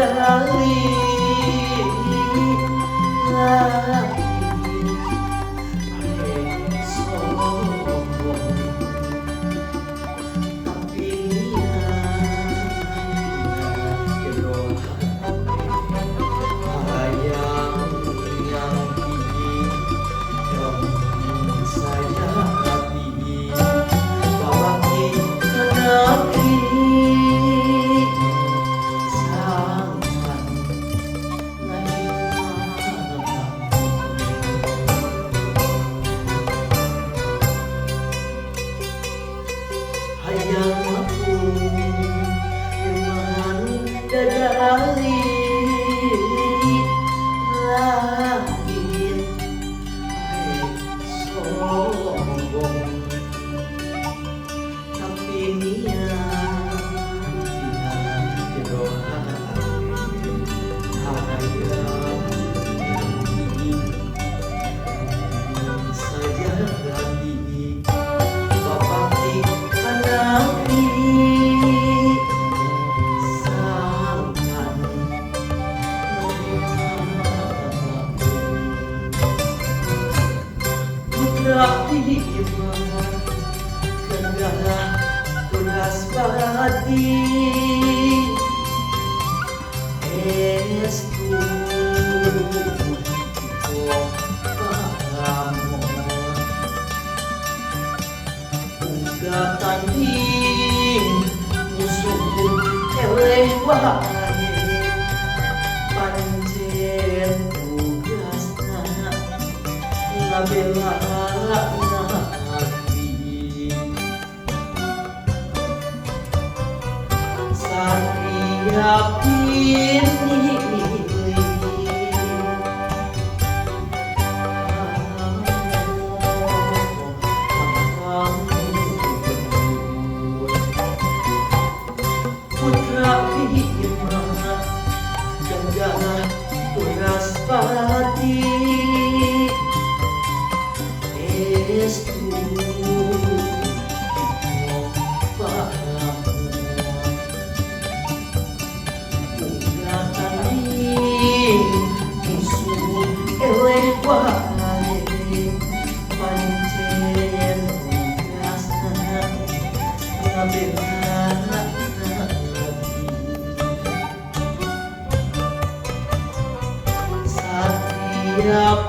dadali lagi sombong tapi hayang yang saya hati babaki kanaki hayang aku iman dadali langit sombong tapi niat doa hayang saja hati babaki kanaki sangkan putra iman kendala tunas pati estu tanding musuh eleh wae pancen tugasna ngabela hati satria pilih jangan turas pati estu paham tanding musuh eleh wae pancen tugasna ngabela satria